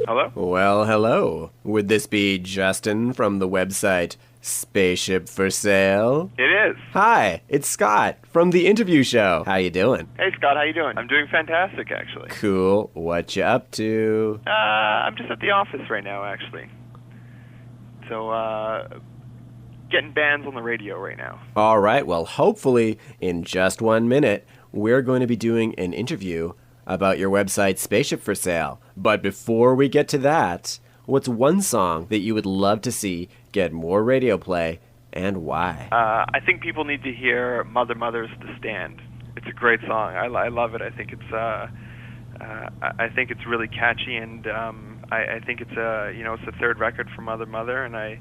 Hello? Well, hello. Would this be Justin from the website Spaceship For Sale? It is. Hi, it's Scott from the interview show. How you doing? Hey, Scott, how you doing? I'm doing fantastic, actually. Cool. What you up to? I'm just at the office right now, actually. So, getting bands on the radio right now. All right, well, hopefully in just 1 minute, we're going to be doing an interview about your website Spaceship For Sale. But before we get to that, what's one song that you would love to see get more radio play, and why? I think people need to hear Mother Mother's The Stand. It's a great song. I love it. I think it's really catchy, and I think it's it's the third record for Mother Mother, and I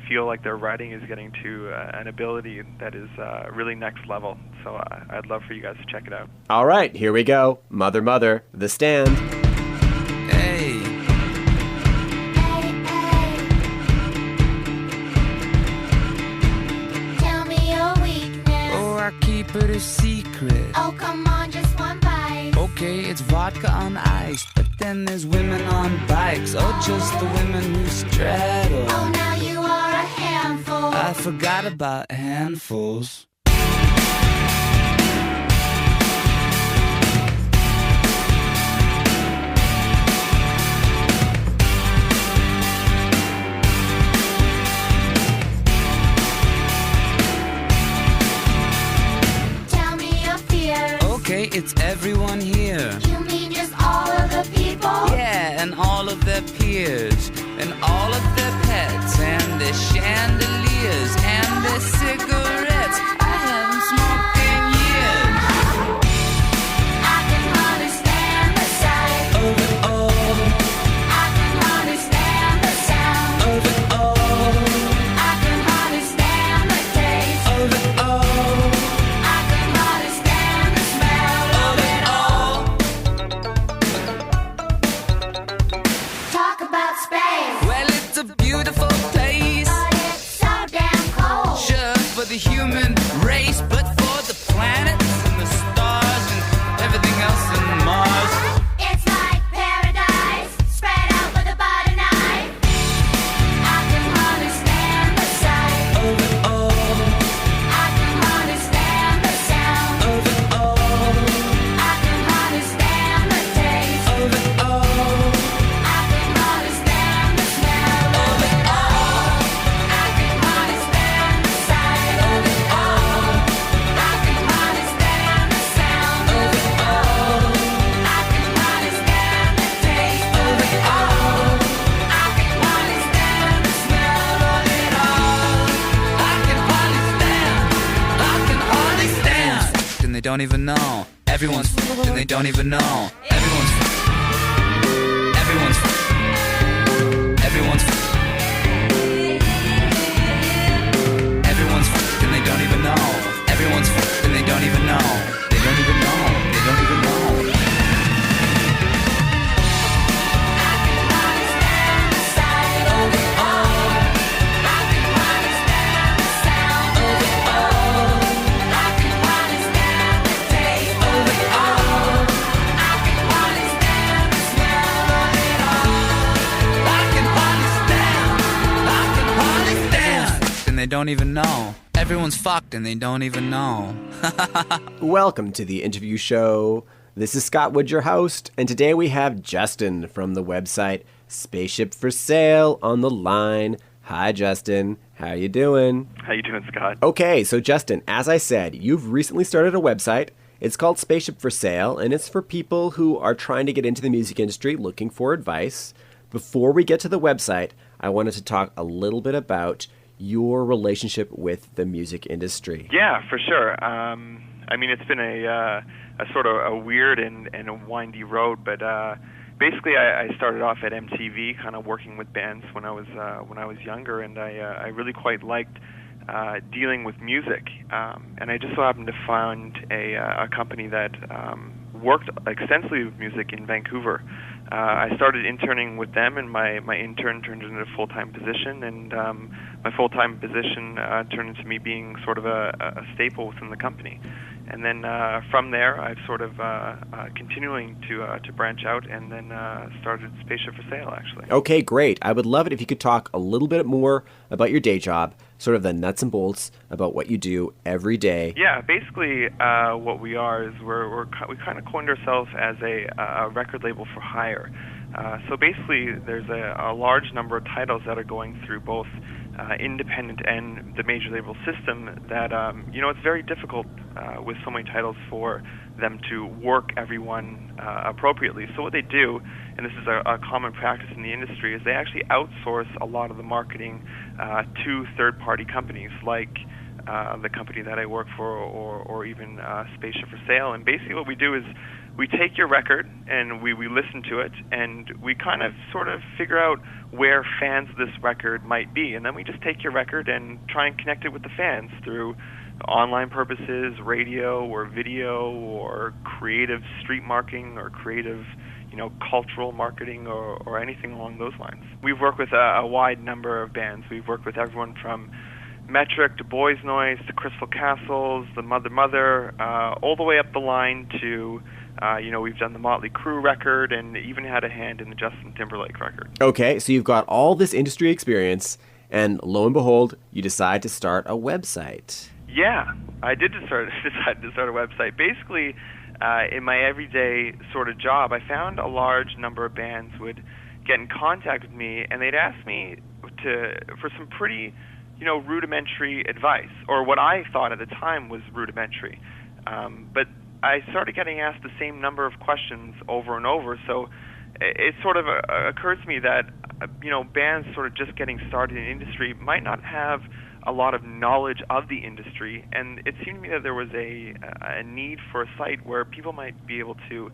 feel like their writing is getting to an ability that is really next level. So I'd love for you guys to check it out. All right, here we go. Mother Mother, The Stand. Hey. Tell me your weakness. Oh, I keep it a secret. Oh, come on, just one bite. Okay, it's vodka on ice, but then there's women on bikes. Oh, just the women who straddle. Oh, now you are a handful. I forgot about handfuls. Tell me your fears. Okay, it's everyone here. You mean just all of the people? Yeah, and all of their peers, and all of their pets, and their chandeliers, and their cigarettes. I haven't smoked in years. I can understand the sight. Of it all, I can understand the sound. of it all, I can understand the taste. of it all, I can understand the smell of it all. Talk about space, well, it's a beautiful place. but it's so damn cold. Sure, for the human race, but for the planets and the stars and everything else in Mars. It's like paradise, spread out with a butter knife. I can understand the sight. Of it all, I can understand the sound. of it all, I can understand the taste. of it all, I can understand the smell of it all. I can understand the sight of it all. I can understand the sound of it all. I can understand the taste of it all. I can understand the smell of it all. I can hardly stand. And they don't even know. Everyone's and they don't even know. Everyone's everyone's everyone's everyone's and they don't even know. Everyone's and they don't even know. They don't even know. They don't even know. I can understand the sight of it all. I can understand the sound of it all. I can understand the taste of it all. I can understand the smell of it all. I can hardly stand. And they don't even know. Everyone's fucked and they don't even know. Welcome to the interview show. This is Scott Wood, your host, and today we have Justin from the website Spaceship For Sale on the line. Hi, Justin. How you doing? How you doing, Scott? Okay, so Justin, as I said, you've recently started a website. It's called Spaceship For Sale, and it's for people who are trying to get into the music industry looking for advice. Before we get to the website, I wanted to talk a little bit about your relationship with the music industry. Yeah, for sure. I mean, it's been a sort of a weird and a windy road, but basically, I started off at MTV, kind of working with bands when I was younger, and I really quite liked dealing with music. And I just so happened to find a company that worked extensively with music in Vancouver, I started interning with them, and my intern turned into a full-time position, and my full-time position turned into me being sort of a staple within the company. And then from there, I've sort of continuing to branch out, and then started Spaceship For Sale, actually. Okay, great. I would love it if you could talk a little bit more about your day job, sort of the nuts and bolts about what you do every day. Yeah, basically what we are is we kind of coined ourselves as a record label for hire. So basically, there's a large number of titles that are going through both independent and the major label system that, it's very difficult with so many titles for them to work everyone appropriately. So what they do, and this is a common practice in the industry, is they actually outsource a lot of the marketing to third-party companies like the company that I work for, or even Spaceship For Sale. And basically what we do is we take your record and we listen to it, and we kind of sort of figure out where fans of this record might be. And then we just take your record and try and connect it with the fans through online purposes, radio or video, or creative street marketing, or creative cultural marketing, or anything along those lines. We've worked with a wide number of bands. We've worked with everyone from Metric to Boys Noise to Crystal Castles, the Mother, all the way up the line to, we've done the Motley Crue record, and even had a hand in the Justin Timberlake record. Okay, so you've got all this industry experience, and lo and behold, you decide to start a website. Yeah, I did decide to start a website. Basically, in my everyday sort of job, I found a large number of bands would get in contact with me, and they'd ask me for some pretty rudimentary advice, or what I thought at the time was rudimentary. But I started getting asked the same number of questions over and over, so it sort of occurred to me that, bands sort of just getting started in the industry might not have a lot of knowledge of the industry, and it seemed to me that there was a need for a site where people might be able to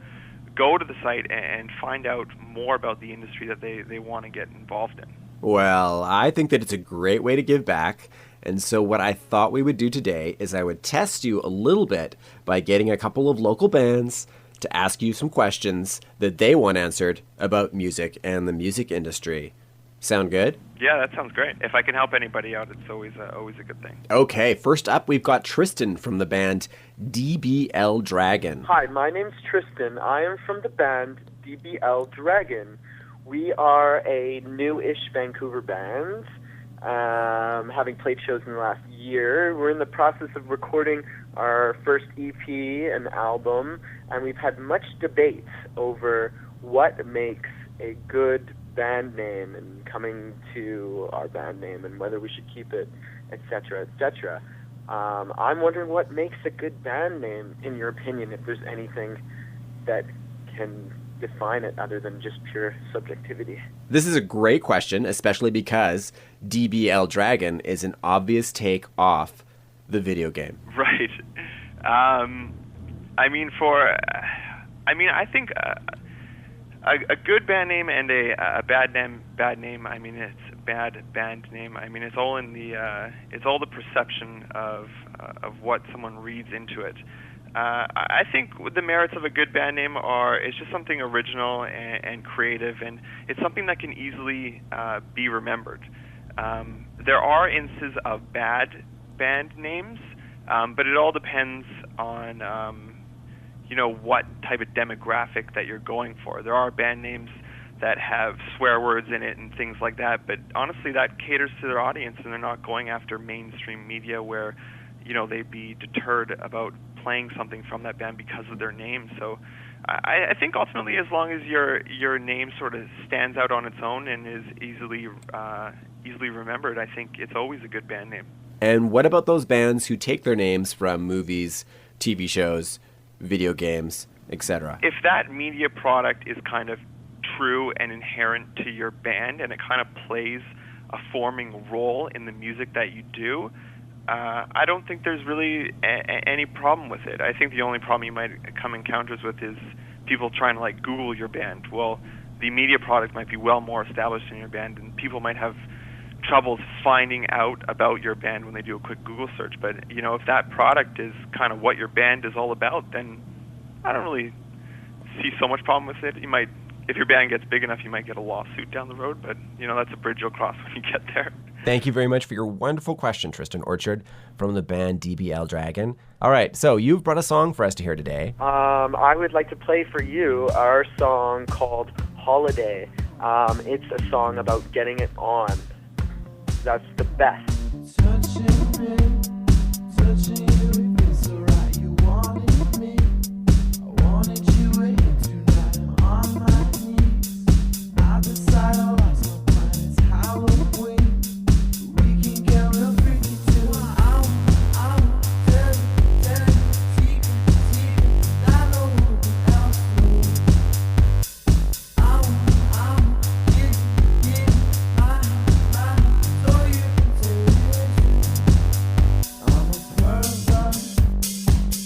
go to the site and find out more about the industry that they want to get involved in. Well, I think that it's a great way to give back, and so what I thought we would do today is I would test you a little bit by getting a couple of local bands to ask you some questions that they want answered about music and the music industry. Sound good? Yeah, that sounds great. If I can help anybody out, it's always a good thing. Okay, first up, we've got Tristan from the band DBL Dragon. Hi, my name's Tristan. I am from the band DBL Dragon. We are a new-ish Vancouver band, having played shows in the last year. We're in the process of recording our first EP and album, and we've had much debate over what makes a good band name and coming to our band name and whether we should keep it, etc., etc. I'm wondering what makes a good band name, in your opinion, if there's anything that can define it other than just pure subjectivity. This is a great question, especially because DBL Dragon is an obvious take off the video game. Right. I think a good band name and a bad name. It's a bad band name. It's all in it's all the perception of what someone reads into it. I think the merits of a good band name it's just something original and creative, and it's something that can easily be remembered. There are instances of bad band names, but it all depends on what type of demographic that you're going for. There are band names that have swear words in it and things like that, but honestly that caters to their audience, and they're not going after mainstream media where they'd be deterred about playing something from that band because of their name. So I think ultimately, as long as your name sort of stands out on its own and is easily remembered, I think it's always a good band name. And what about those bands who take their names from movies, TV shows, video games, etc.? If that media product is kind of true and inherent to your band, and it kind of plays a forming role in the music that you do, I don't think there's really any problem with it. I think the only problem you might come encounters with is people trying to Google your band. Well, the media product might be well more established in your band, and people might have trouble finding out about your band when they do a quick Google search. But if that product is kind of what your band is all about, then I don't really see so much problem with it. You might if your band gets big enough, you might get a lawsuit down the road, but that's a bridge you'll cross when you get there. Thank you very much for your wonderful question, Tristan Orchard from the band DBL Dragon. All right, so you've brought a song for us to hear today. I would like to play for you our song called Holiday. It's a song about getting it on. That's the best. Touching you, it's alright. You wanted me, I wanted you here tonight. I'm on my knees. I decide I lost my mind. It's Halloween. We can get real freaky too. I'm dead, deep. I know who else knows. I'm getting my, so you can take it. I'm a person,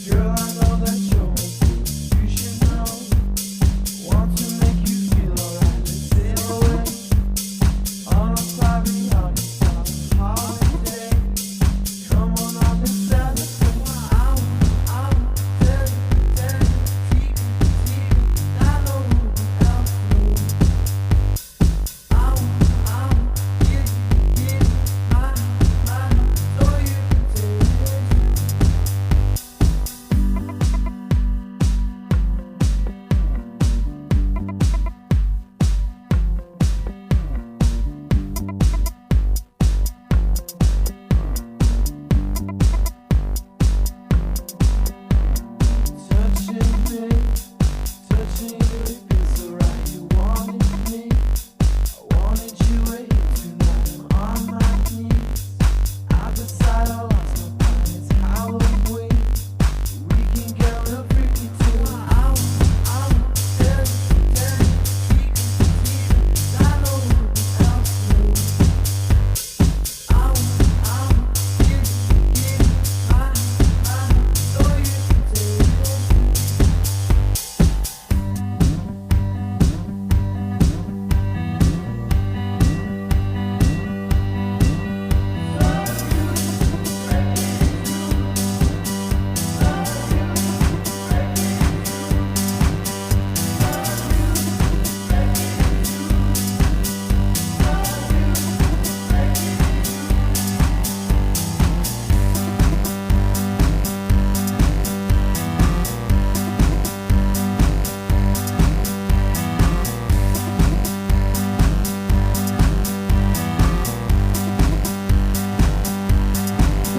girl, I know that you're a fool. You should know. Want to make you feel alright. Let's sail away on a cloudy holiday. Come on, I'll be celebrating. I'm dead, deep. I know who else knows. I'm getting my, so you can take it. Touching you, it's alright. You wanted me, I wanted you here tonight. I'm on my knees. I decide I lost my mind. It's Halloween. We can get real freaky too. I'm dead, deep. I know who else knows. I'm getting my, so you can take it.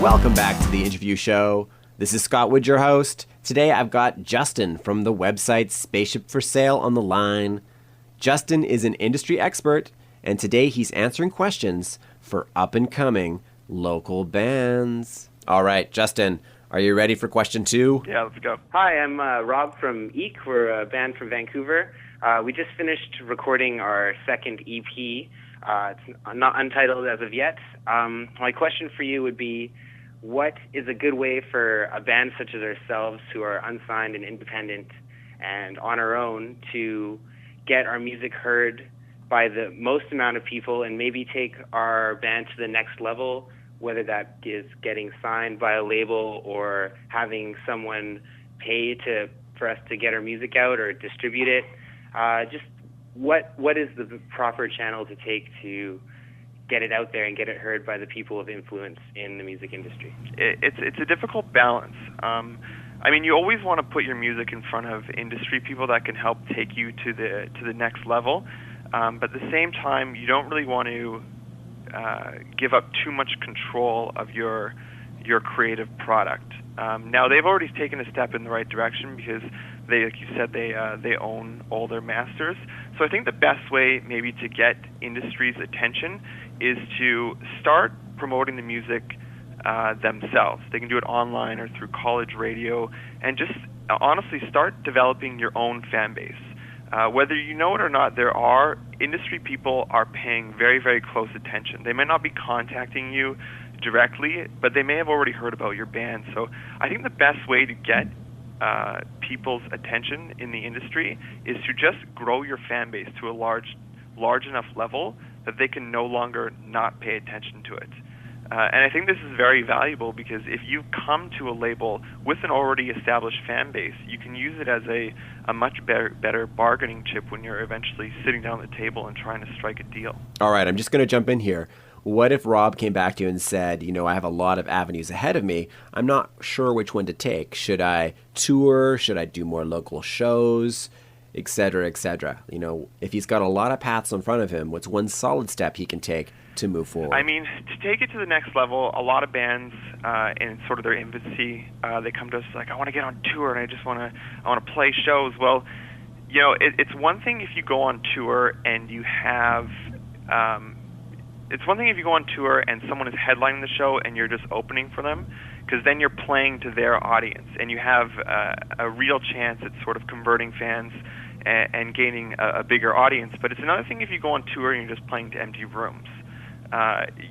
Welcome back to the interview show. This is Scott Wood, your host. Today I've got Justin from the website Spaceship For Sale on the line. Justin is an industry expert, and today he's answering questions for up-and-coming local bands. All right, Justin, are you ready for question 2? Yeah, let's go. Hi, I'm Rob from Eeek. We're a band from Vancouver. We just finished recording our second EP. It's not untitled as of yet. My question for you would be, what is a good way for a band such as ourselves, who are unsigned and independent and on our own, to get our music heard by the most amount of people and maybe take our band to the next level, whether that is getting signed by a label or having someone pay for us to get our music out or distribute it? Just what is the proper channel to take to get it out there and get it heard by the people of influence in the music industry? It's a difficult balance. You always want to put your music in front of industry people that can help take you to the next level, but at the same time, you don't really want to give up too much control of your creative product. Now, they've already taken a step in the right direction because they, like you said, they own all their masters. So I think the best way maybe to get industry's attention is to start promoting the music themselves. They can do it online or through college radio, and just honestly start developing your own fan base. Whether you know it or not, there are industry people are paying very, very close attention. They might not be contacting you directly, but they may have already heard about your band. So I think the best way to get people's attention in the industry is to just grow your fan base to a large enough level that they can no longer not pay attention to it. And I think this is very valuable because if you come to a label with an already established fan base, you can use it as a much better bargaining chip when you're eventually sitting down at the table and trying to strike a deal. All right, I'm just going to jump in here. What if Rob came back to you and said, I have a lot of avenues ahead of me. I'm not sure which one to take. Should I tour? Should I do more local shows? Et cetera, et cetera. If he's got a lot of paths in front of him, what's one solid step he can take to move forward? I mean, to take it to the next level, a lot of bands in sort of their infancy, they come to us like, I want to get on tour and I want to play shows. Well, it's one thing if you go on tour and you have it's one thing if you go on tour and someone is headlining the show and you're just opening for them, because then you're playing to their audience and you have a real chance at sort of converting fans and gaining a bigger audience. But it's another thing if you go on tour and you're just playing to empty rooms.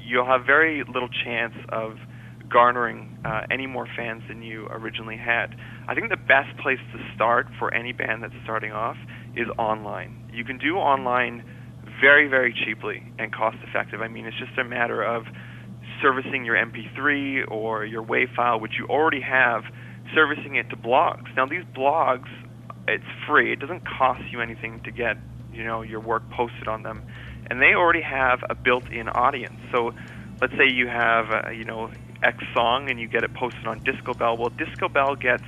You'll have very little chance of garnering any more fans than you originally had. I think the best place to start for any band that's starting off is online. You can do online very, very cheaply and cost effective. I mean, it's just a matter of servicing your MP3 or your WAV file, which you already have, servicing it to blogs. Now, these blogs, it's free. It doesn't cost you anything to get, your work posted on them. And they already have a built-in audience. So let's say you have, X song and you get it posted on Disco Bell. Well, Disco Bell gets,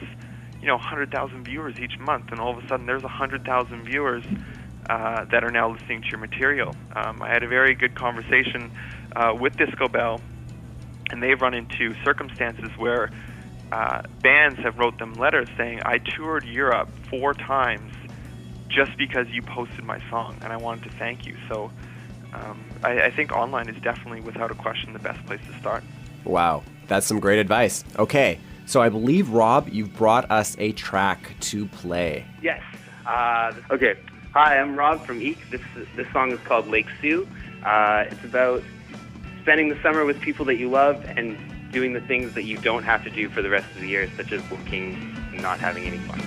100,000 viewers each month, and all of a sudden there's 100,000 viewers that are now listening to your material. I had a very good conversation with Disco Bell, and they've run into circumstances where bands have wrote them letters saying, I toured Europe 4 times just because you posted my song, and I wanted to thank you. So I think online is definitely, without a question, the best place to start. Wow, that's some great advice. Okay, so I believe, Rob, you've brought us a track to play. Yes. Okay. Hi, I'm Rob from Eeek. This song is called Lake Soux. It's about spending the summer with people that you love and doing the things that you don't have to do for the rest of the year, such as working and not having any fun.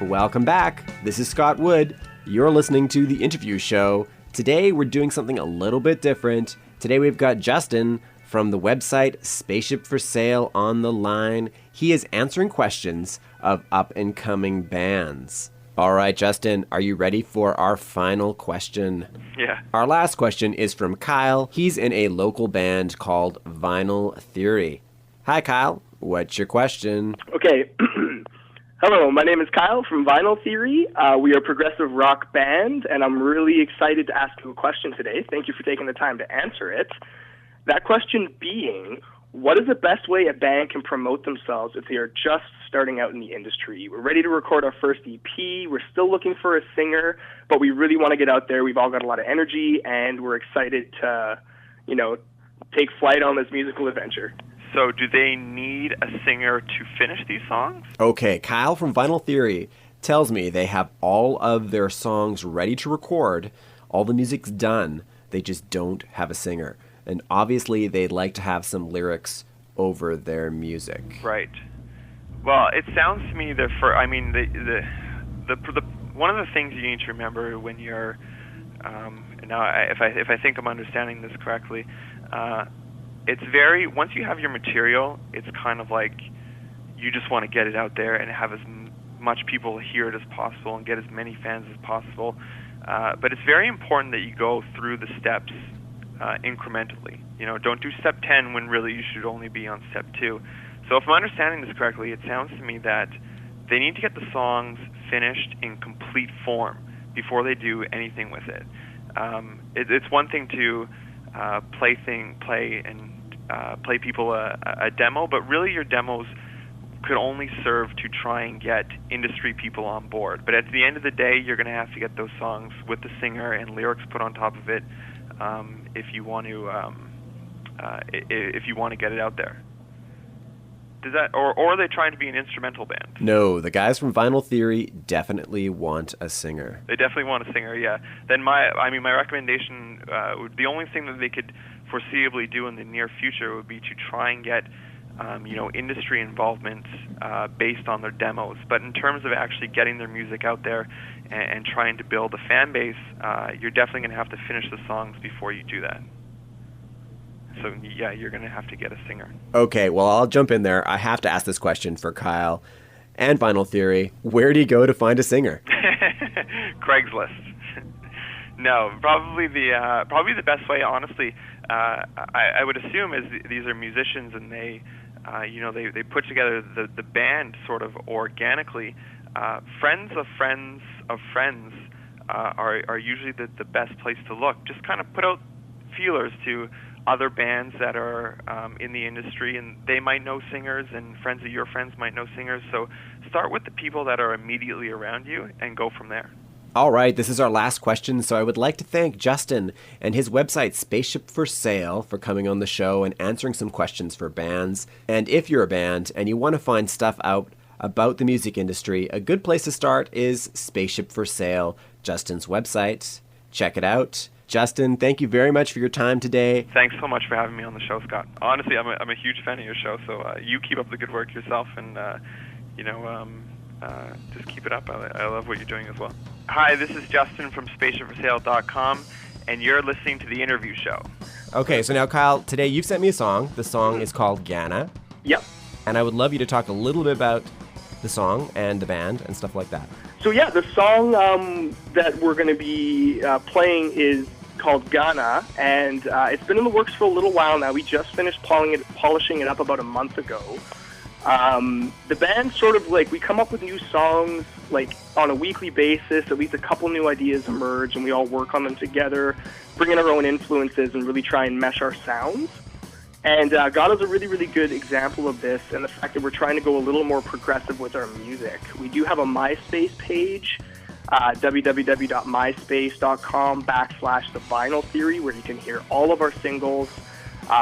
Welcome back. This is Scott Wood. You're listening to The Interview Show. Today we're doing something a little bit different. Today we've got Justin from the website Spaceship For Sale on the line. He is answering questions of up-and-coming bands. All right, Justin, are you ready for our final question? Yeah. Our last question is from Kyle. He's in a local band called Vinyl Theory. Hi, Kyle. What's your question? Okay. Hello, my name is Kyle from Vinyl Theory. We are a progressive rock band, and I'm really excited to ask you a question today. Thank you for taking the time to answer it. That question being, what is the best way a band can promote themselves if they are just starting out in the industry? We're ready to record our first EP. We're still looking for a singer, but we really want to get out there. We've all got a lot of energy, and we're excited to, take flight on this musical adventure. So do they need a singer to finish these songs? Okay, Kyle from Vinyl Theory tells me they have all of their songs ready to record. All the music's done. They just don't have a singer. And obviously they'd like to have some lyrics over their music. Right. Well, it sounds to me that the one of the things you need to remember when you're if I think I'm understanding this correctly, it's once you have your material, it's kind of like you just want to get it out there and have as much people hear it as possible and get as many fans as possible. But it's very important that you go through the steps incrementally. Don't do step 10 when really you should only be on step 2. So if I'm understanding this correctly, it sounds to me that they need to get the songs finished in complete form before they do anything with it. It's one thing to play people a demo, but really your demos could only serve to try and get industry people on board. But at the end of the day, you're going to have to get those songs with the singer and lyrics put on top of it if you want to get it out there. Does that, or are they trying to be an instrumental band? No, the guys from Vinyl Theory definitely want a singer. They definitely want a singer, yeah. Then my recommendation, the only thing that they could foreseeably do in the near future would be to try and get, industry involvement based on their demos. But in terms of actually getting their music out there and trying to build a fan base, you're definitely going to have to finish the songs before you do that. So, yeah, you're going to have to get a singer. Okay, well, I'll jump in there. I have to ask this question for Kyle and Vinyl Theory. Where do you go to find a singer? Craigslist. No, probably the best way, honestly, I would assume is these are musicians and they put together the band sort of organically. Friends of friends of friends are usually the best place to look. Just kind of put out feelers to other bands that are in the industry, and they might know singers, and friends of your friends might know singers. So start with the people that are immediately around you and go from there. All right, this is our last question, so I would like to thank Justin and his website Spaceship For Sale for coming on the show and answering some questions for bands. And if you're a band and you want to find stuff out about the music industry, a good place to start is Spaceship For Sale, Justin's website. Check it out. Justin, thank you very much for your time today. Thanks so much for having me on the show, Scott. Honestly, I'm a huge fan of your show, so you keep up the good work yourself, and just keep it up. I love what you're doing as well. Hi, this is Justin from SpaceshipForSale.com, and you're listening to The Interview Show. Okay, so now, Kyle, today you've sent me a song. The song is called Ghana. Yep. And I would love you to talk a little bit about the song and the band and stuff like that. So yeah, the song that we're going to be playing is called Ghana, and it's been in the works for a little while now. We just finished polishing it up about a month ago. The band sort of we come up with new songs on a weekly basis. At least a couple new ideas emerge, and we all work on them together, bring in our own influences, and really try and mesh our sounds. And Ghana's a really, really good example of this, and the fact that we're trying to go a little more progressive with our music. We do have a MySpace page, www.myspace.com/The Vinyl Theory, where you can hear all of our singles.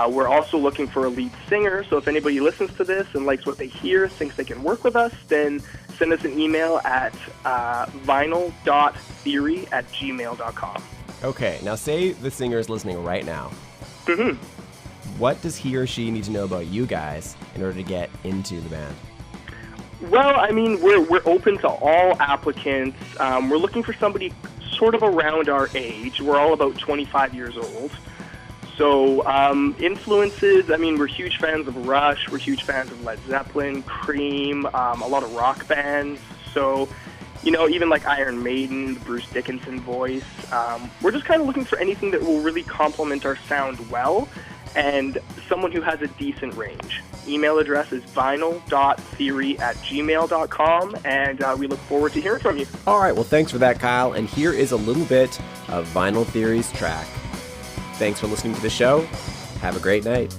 We're also looking for a lead singer, so if anybody listens to this and likes what they hear, thinks they can work with us, then send us an email at vinyl.theory@gmail.com. Okay, now say the singer is listening right now. Mm-hmm. What does he or she need to know about you guys in order to get into the band? Well, I mean, we're open to all applicants. We're looking for somebody sort of around our age. We're all about 25 years old. So influences, I mean, we're huge fans of Rush. We're huge fans of Led Zeppelin, Cream, a lot of rock bands. So, you know, even like Iron Maiden, the Bruce Dickinson voice. We're just kind of looking for anything that will really complement our sound well, and someone who has a decent range. Email address is vinyl.theory@gmail.com, and we look forward to hearing from you. All right, well, thanks for that, Kyle. And here is a little bit of Vinyl Theory's track. Thanks for listening to the show. Have a great night.